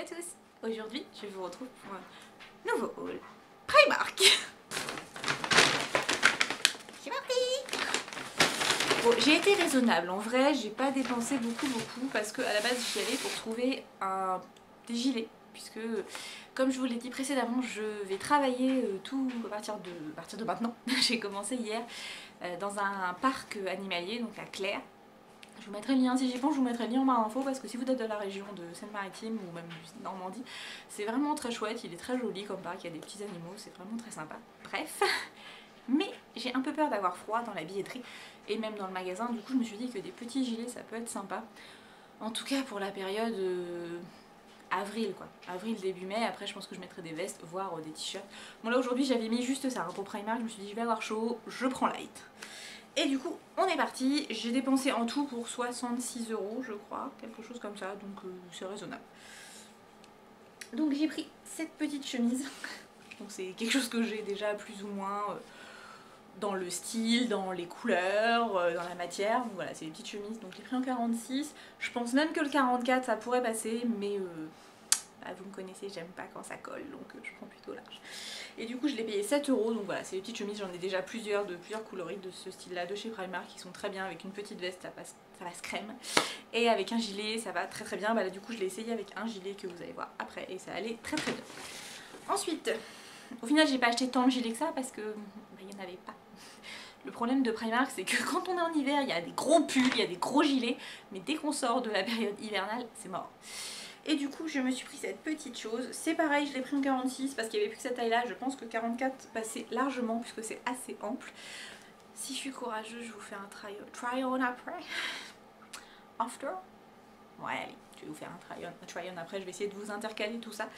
à tous. Aujourd'hui, je vous retrouve pour un nouveau haul Primark. C'est parti. Bon, j'ai été raisonnable. En vrai, j'ai pas dépensé beaucoup parce que à la base, j'y allais pour trouver des gilets. Puisque, comme je vous l'ai dit précédemment, je vais travailler tout à partir de maintenant. J'ai commencé hier dans un parc animalier, donc à Claire. Je vous mettrai le lien, si j'y pense, je vous mettrai le lien en barre d'infos parce que si vous êtes de la région de Seine-Maritime ou même de Normandie, c'est vraiment très chouette, il est très joli comme parc, il y a des petits animaux, c'est vraiment très sympa. Bref, mais j'ai un peu peur d'avoir froid dans la billetterie et même dans le magasin, du coup je me suis dit que des petits gilets ça peut être sympa. En tout cas pour la période avril quoi, avril début mai, après je pense que je mettrai des vestes, voire des t-shirts. Bon là aujourd'hui j'avais mis juste ça pour Primark, je me suis dit je vais avoir chaud, je prends light. Et du coup on est parti, j'ai dépensé en tout pour 66 € je crois, quelque chose comme ça, donc c'est raisonnable. Donc j'ai pris cette petite chemise, donc c'est quelque chose que j'ai déjà plus ou moins dans le style, dans les couleurs, dans la matière, donc voilà c'est des petites chemises, donc j'ai pris en 46, je pense même que le 44 ça pourrait passer, mais bah, vous me connaissez, j'aime pas quand ça colle, donc je prends plutôt large. Et du coup je l'ai payé 7 €, donc voilà c'est des petites chemises, j'en ai déjà plusieurs de plusieurs coloris de ce style là de chez Primark qui sont très bien, avec une petite veste ça passe crème, et avec un gilet ça va très bien, bah là du coup je l'ai essayé avec un gilet que vous allez voir après et ça allait très bien. Ensuite, au final j'ai pas acheté tant de gilets que ça parce que bah, il n'y en avait pas. Le problème de Primark c'est que quand on est en hiver il y a des gros pulls, il y a des gros gilets, mais dès qu'on sort de la période hivernale c'est mort. Et du coup je me suis pris cette petite chose, c'est pareil je l'ai pris en 46 parce qu'il n'y avait plus que cette taille là, je pense que 44 passait largement puisque c'est assez ample. Si je suis courageuse je vous fais un try on après, after. Ouais allez, je vais vous faire un try on après, je vais essayer de vous intercaler tout ça.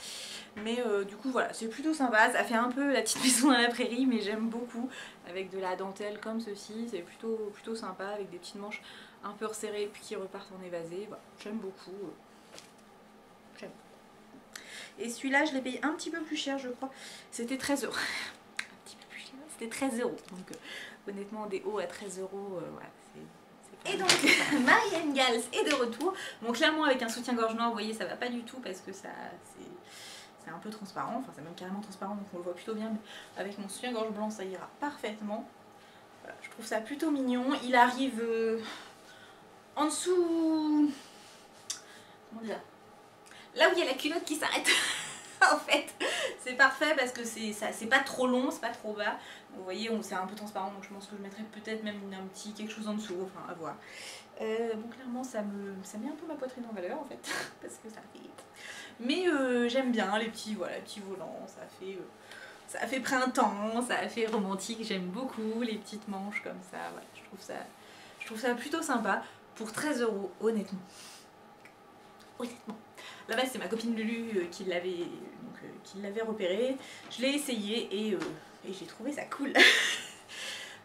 Mais du coup voilà, c'est plutôt sympa, ça fait un peu la petite maison à la prairie mais j'aime beaucoup. Avec de la dentelle comme ceci, c'est plutôt sympa avec des petites manches un peu resserrées puis qui repartent en évasé, voilà, j'aime beaucoup. Et celui-là, je l'ai payé un petit peu plus cher, je crois. C'était 13 €. Un petit peu plus cher, c'était 13 €. Donc, honnêtement, des hauts à 13 €, voilà, c'est et donc, Marianne Gals est de retour. Bon, clairement, avec un soutien-gorge noir, vous voyez, ça va pas du tout parce que ça, c'est un peu transparent. Enfin, c'est même carrément transparent, donc on le voit plutôt bien. Mais avec mon soutien-gorge blanc, ça ira parfaitement. Voilà, je trouve ça plutôt mignon. Il arrive en dessous... Comment dire ? Là où il y a la culotte qui s'arrête. En fait, c'est parfait parce que c'est pas trop long, c'est pas trop bas. Vous voyez, c'est un peu transparent, donc je pense que je mettrais peut-être même un petit quelque chose en dessous, enfin à voir. Bon, clairement, ça met un peu ma poitrine en valeur en fait, parce que ça fait... Mais j'aime bien les petits, voilà, petits volants, ça fait printemps, ça fait romantique, j'aime beaucoup les petites manches comme ça, voilà, je trouve ça plutôt sympa pour 13 €, honnêtement. Honnêtement. Là-bas c'est ma copine Lulu qui l'avait repéré, je l'ai essayé et j'ai trouvé ça cool.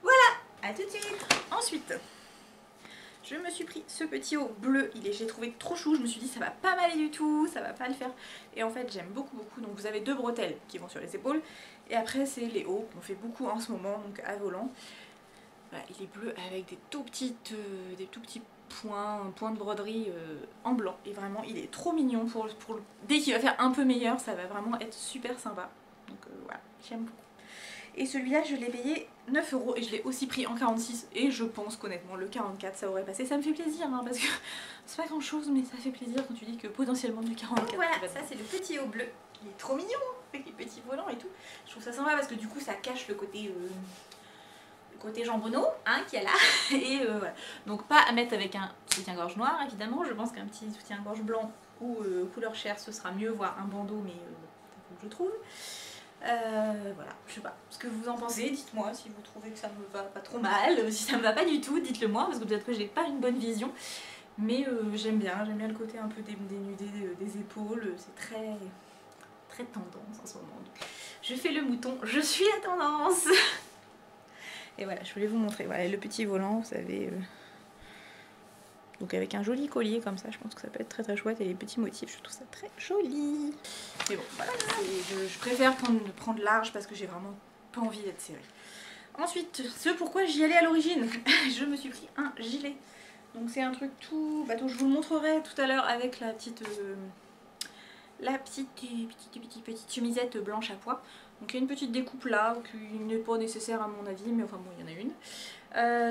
Voilà, à tout de suite. Ensuite, je me suis pris ce petit haut bleu, j'ai trouvé trop chou, je me suis dit ça va pas m'aller du tout, ça va pas le faire. Et en fait j'aime beaucoup. Donc vous avez deux bretelles qui vont sur les épaules et après c'est les hauts qu'on fait beaucoup en ce moment, donc à volant. Voilà, il est bleu avec des tout petits point de broderie en blanc et vraiment il est trop mignon dès qu'il va faire un peu meilleur ça va vraiment être super sympa, donc voilà, j'aime beaucoup. Et celui-là je l'ai payé 9 € et je l'ai aussi pris en 46 et je pense qu'honnêtement le 44 ça aurait passé, ça me fait plaisir hein, parce que c'est pas grand chose mais ça fait plaisir quand tu dis que potentiellement du 44. Donc voilà, ça c'est le petit haut bleu, il est trop mignon avec les petits volants et tout, je trouve ça sympa parce que du coup ça cache le côté jambonneau hein, qu'il y a là et voilà. Donc pas à mettre avec un soutien-gorge noir évidemment, je pense qu'un petit soutien-gorge blanc ou couleur chair ce sera mieux, voire un bandeau, mais faut que je trouve. Voilà, je sais pas ce que vous en pensez, dites-moi si vous trouvez que ça me va pas trop mal, si ça me va pas du tout, dites-le moi parce que peut-être que j'ai pas une bonne vision, mais j'aime bien le côté un peu dénudé des épaules, c'est très tendance en ce moment. Donc, je fais le mouton, je suis la tendance. Et voilà, je voulais vous montrer, voilà, le petit volant, vous savez, donc avec un joli collier comme ça, je pense que ça peut être très chouette, et les petits motifs, je trouve ça très joli. Mais bon, voilà, je préfère prendre large parce que j'ai vraiment pas envie d'être serrée. Ensuite, ce pourquoi j'y allais à l'origine, je me suis pris un gilet. Donc c'est un truc tout bateau, je vous le montrerai tout à l'heure avec la petite la petite chemisette blanche à pois. Donc il y a une petite découpe là, qui n'est pas nécessaire à mon avis, mais enfin bon, il y en a une.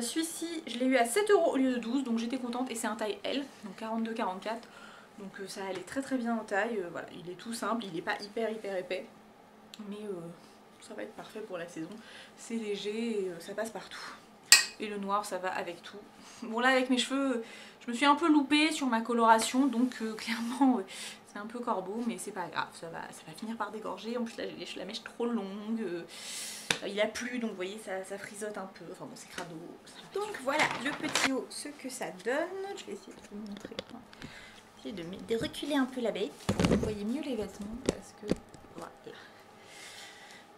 Celui-ci, je l'ai eu à 7 € au lieu de 12, donc j'étais contente, et c'est un taille L, donc 42-44. Donc ça allait très bien en taille, voilà, il est tout simple, il n'est pas hyper épais, mais ça va être parfait pour la saison. C'est léger et ça passe partout. Et le noir ça va avec tout. Bon là avec mes cheveux, je me suis un peu loupée sur ma coloration, donc clairement c'est un peu corbeau, mais c'est pas grave, ça va finir par dégorger. En plus là j'ai la mèche trop longue, il a plu donc vous voyez ça frisote un peu, enfin bon c'est crado. Donc voilà le petit haut, ce que ça donne. Je vais essayer de vous montrer. Essayer de reculer un peu la bête, vous voyez mieux les vêtements parce que voilà.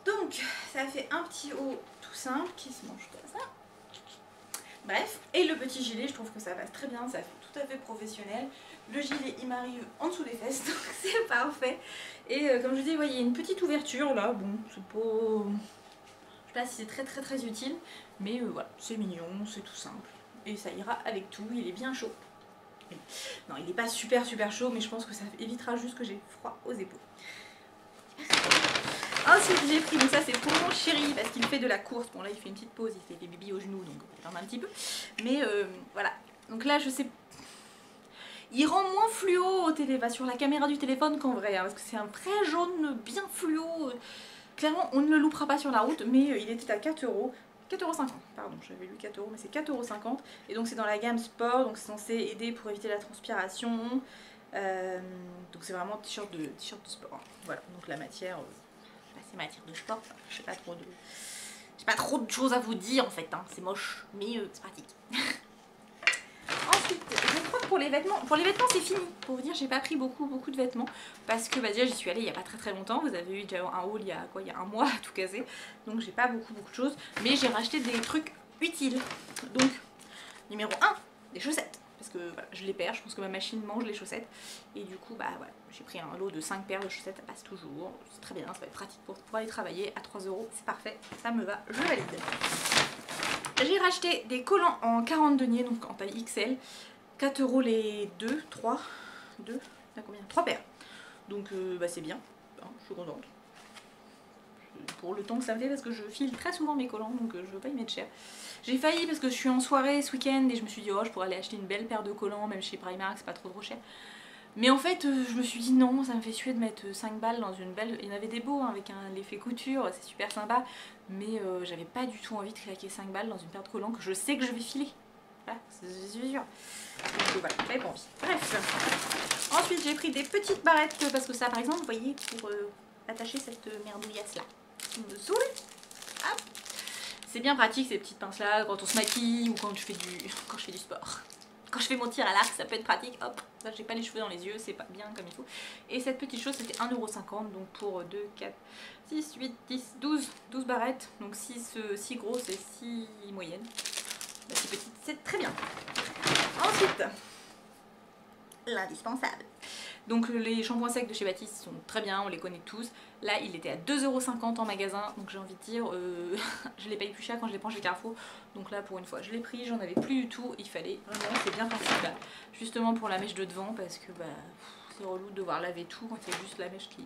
Donc ça fait un petit haut tout simple qui se mange comme ça. Bref, et le petit gilet, je trouve que ça passe très bien, ça fait tout à fait professionnel. Le gilet, il m'arrive en dessous des fesses, donc c'est parfait. Et comme je dis, vous voyez, il y a une petite ouverture là, bon, c'est pas... Je sais pas si c'est très utile, mais voilà, c'est mignon, c'est tout simple. Et ça ira avec tout, il est bien chaud. Non, il n'est pas super chaud, mais je pense que ça évitera juste que j'ai froid aux épaules. Ensuite j'ai pris, donc ça c'est pour mon chéri parce qu'il fait de la course. Bon là il fait une petite pause, il fait des bibis au genou donc il ferme un petit peu. Mais voilà, donc là je sais... Il rend moins fluo au sur la caméra du téléphone qu'en vrai, hein, parce que c'est un vrai jaune bien fluo. Clairement on ne le loupera pas sur la route, mais il était à 4 €. 4,50 €, pardon, j'avais lu 4 €, mais c'est 4,50 €. Et donc c'est dans la gamme sport, donc c'est censé aider pour éviter la transpiration. Donc c'est vraiment t-shirt de sport. Voilà, donc la matière... c'est matière de sport, j'ai pas trop de choses à vous dire en fait, hein. C'est moche, mais c'est pratique. Ensuite, je crois que pour les vêtements c'est fini. Pour vous dire, j'ai pas pris beaucoup de vêtements parce que bah, déjà j'y suis allée il y a pas très longtemps. Vous avez eu déjà un haul il y a un mois à tout caser, donc j'ai pas beaucoup de choses, mais j'ai racheté des trucs utiles. Donc numéro 1, des chaussettes. Parce que voilà, je les perds, je pense que ma machine mange les chaussettes. Et du coup, bah voilà, j'ai pris un lot de 5 paires de chaussettes, ça passe toujours. C'est très bien, ça va être pratique pour aller travailler à 3 €, c'est parfait, ça me va, je valide. J'ai racheté des collants en 40 deniers, donc en taille XL. 4 € les 2, 3, 2, t'as combien 3 paires. Donc bah c'est bien, hein, je suis contente. Pour le temps que ça me fait, parce que je file très souvent mes collants, donc je veux pas y mettre cher. J'ai failli parce que je suis en soirée ce week-end et je me suis dit oh je pourrais aller acheter une belle paire de collants même chez Primark, c'est pas trop cher. Mais en fait je me suis dit non, ça me fait suer de mettre 5 balles dans une belle... Il y en avait des beaux hein, avec l'effet couture, c'est super sympa. Mais j'avais pas du tout envie de claquer 5 balles dans une paire de collants que je sais que je vais filer. Voilà, c'est sûr. Donc voilà, j'avais pas envie. Bref. Ensuite j'ai pris des petites barrettes parce que ça par exemple, vous voyez, pour attacher cette merdouillasse là qui me saoule. Hop. C'est bien pratique ces petites pinces là quand on se maquille ou quand je fais du sport. Quand je fais mon tir à l'arc, ça peut être pratique. Hop, là j'ai pas les cheveux dans les yeux, c'est pas bien comme il faut. Et cette petite chose c'était 1,50 €, donc pour 2, 4, 6, 8, 10, 12 barrettes. Donc 6 grosses et 6 moyennes. Bah, c'est petite, c'est très bien. Ensuite, l'indispensable. Donc les shampoings secs de chez Baptiste sont très bien, on les connaît tous. Là il était à 2,50 € en magasin, donc j'ai envie de dire, je les paye plus cher quand je les prends chez Carrefour. Donc là pour une fois je l'ai pris, j'en avais plus du tout, il fallait vraiment, c'est bien pratique là. Justement pour la mèche de devant parce que bah, c'est relou de devoir laver tout quand il y a juste la mèche qui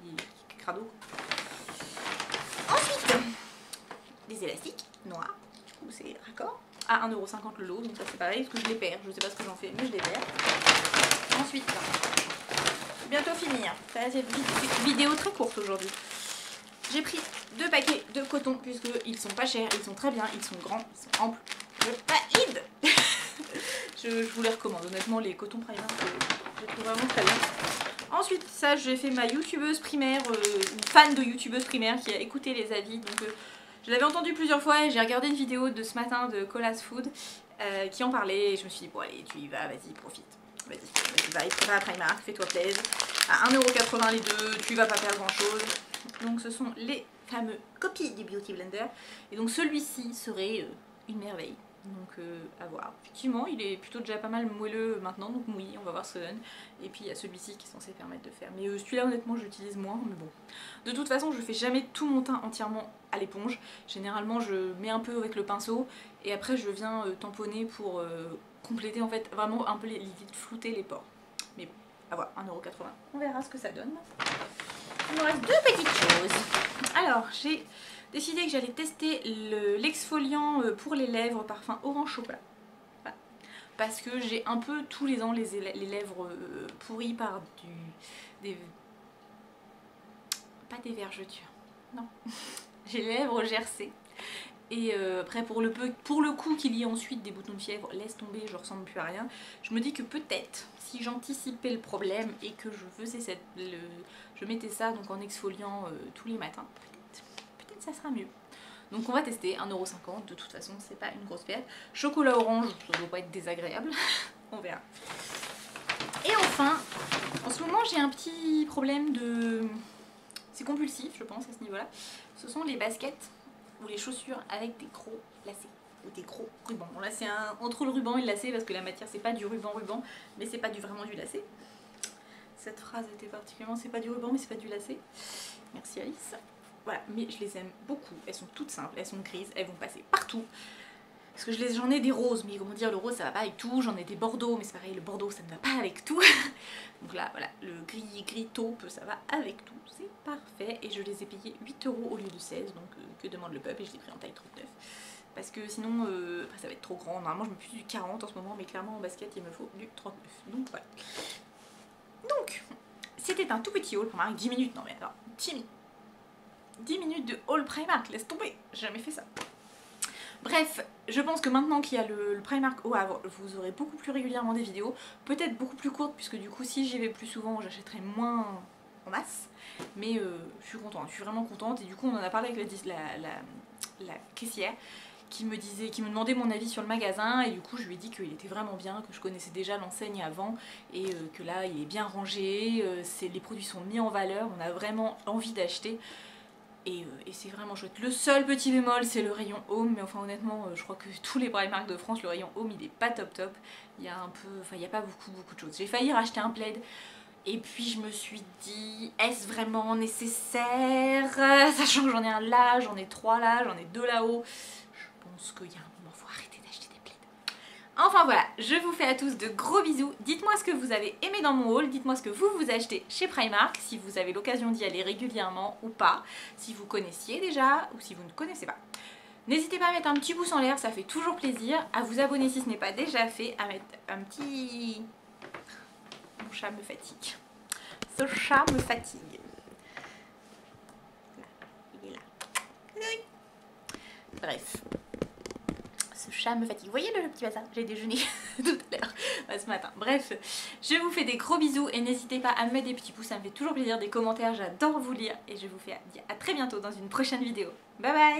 crado. Ensuite, des élastiques noirs, du coup c'est raccord, à 1,50 € le lot, donc ça c'est pareil parce que je les perds, je sais pas ce que j'en fais mais je les perds. Ensuite, bientôt finir. C'est une vidéo très courte aujourd'hui. J'ai pris 2 paquets de coton puisqu'ils sont pas chers, ils sont très bien, ils sont grands, ils sont amples. Je valide. je vous les recommande. Honnêtement, les cotons Primark, je les trouve vraiment très bien. Ensuite, ça, j'ai fait ma youtubeuse primaire, une fan de youtubeuse primaire qui a écouté les avis. Donc, je l'avais entendu plusieurs fois et j'ai regardé une vidéo de ce matin de Colas Food qui en parlait et je me suis dit, bon allez, tu y vas, vas-y, profite. Vas-y, va à Primark, fais-toi plaisir. À 1,80 € les deux, tu vas pas perdre grand chose. Donc ce sont les fameux copies du Beauty Blender. Et donc celui-ci serait une merveille. Donc à voir. Effectivement, il est plutôt déjà pas mal moelleux maintenant, donc oui, on va voir ce que ça donne. Et puis il y a celui-ci qui est censé permettre de faire. Mais celui-là, honnêtement, je l'utilise moins, mais bon. De toute façon, je fais jamais tout mon teint entièrement à l'éponge. Généralement, je mets un peu avec le pinceau et après je viens tamponner pour compléter en fait vraiment un peu l'idée de flouter les pores. Mais bon, à voir, 1,80€. On verra ce que ça donne. Il me reste 2 petites choses. Alors, j'ai décidé que j'allais tester l'exfoliant pour les lèvres parfum orange chocolat. Voilà. Parce que j'ai un peu tous les ans les lèvres pourries par pas des vergetures, non. J'ai les lèvres gercées. Et après pour le coup qu'il y ait ensuite des boutons de fièvre, laisse tomber, je ressemble plus à rien. Je me dis que peut-être si j'anticipais le problème et que je faisais je mettais ça donc en exfoliant tous les matins, peut-être ça sera mieux. Donc on va tester, 1,50€, de toute façon c'est pas une grosse perte. Chocolat orange, ça doit pas être désagréable, on verra. Et enfin, en ce moment j'ai un petit problème de... C'est compulsif je pense à ce niveau là. Ce sont les baskets ou les chaussures avec des gros lacets ou des gros rubans. Bon là c'est entre le ruban et le lacet parce que la matière c'est pas du ruban mais c'est pas vraiment du lacet. Cette phrase était particulièrement c'est pas du ruban mais c'est pas du lacet. Merci Alice. Voilà, mais je les aime beaucoup, elles sont toutes simples, elles sont grises, elles vont passer partout. Parce que j'en ai des roses, mais comment dire, le rose ça va pas avec tout, j'en ai des bordeaux, mais c'est pareil, le bordeaux ça ne va pas avec tout. Donc là, voilà, le gris taupe ça va avec tout, c'est parfait. Et je les ai payés 8€ au lieu de 16, donc que demande le peuple, et je l'ai pris en taille 39. Parce que sinon, après, ça va être trop grand, normalement je me suis du 40 en ce moment, mais clairement en basket il me faut du 39. Donc voilà. Donc, c'était un tout petit haul, Primark, 10 minutes, non mais alors, 10 minutes de haul Primark, laisse tomber, j'ai jamais fait ça. Bref, je pense que maintenant qu'il y a le Primark au Havre, vous aurez beaucoup plus régulièrement des vidéos, peut-être beaucoup plus courtes, puisque du coup si j'y vais plus souvent, j'achèterai moins en masse. Mais je suis contente, je suis vraiment contente, et du coup on en a parlé avec la caissière, qui me demandait mon avis sur le magasin, et du coup je lui ai dit qu'il était vraiment bien, que je connaissais déjà l'enseigne avant, et que là il est bien rangé, les produits sont mis en valeur, on a vraiment envie d'acheter. Et c'est vraiment chouette. Le seul petit bémol c'est le rayon home, mais enfin honnêtement je crois que tous les Primark de France, le rayon home il est pas top. Il y a un peu, enfin il n'y a pas beaucoup de choses. J'ai failli racheter un plaid et puis je me suis dit est-ce vraiment nécessaire, sachant que j'en ai un là, j'en ai 3 là, j'en ai 2 là-haut. Je pense qu'il y a un moment faut arrêter d'acheter des plaids. Enfin voilà, je vous fais à tous de gros bisous. Dites-moi ce que vous avez aimé dans mon haul, dites-moi ce que vous achetez chez Primark, si vous avez l'occasion d'y aller régulièrement ou pas, si vous connaissiez déjà ou si vous ne connaissez pas. N'hésitez pas à mettre un petit pouce en l'air, ça fait toujours plaisir, à vous abonner si ce n'est pas déjà fait, à mettre un petit... Mon chat me fatigue. Ce chat me fatigue. Là, il est là. Bref. Ce chat me fatigue. Vous voyez le petit bazar? J'ai déjeuné tout à l'heure, ce matin. Bref, je vous fais des gros bisous et n'hésitez pas à me mettre des petits pouces, ça me fait toujours plaisir, des commentaires, j'adore vous lire. Et je vous fais dire à très bientôt dans une prochaine vidéo. Bye bye!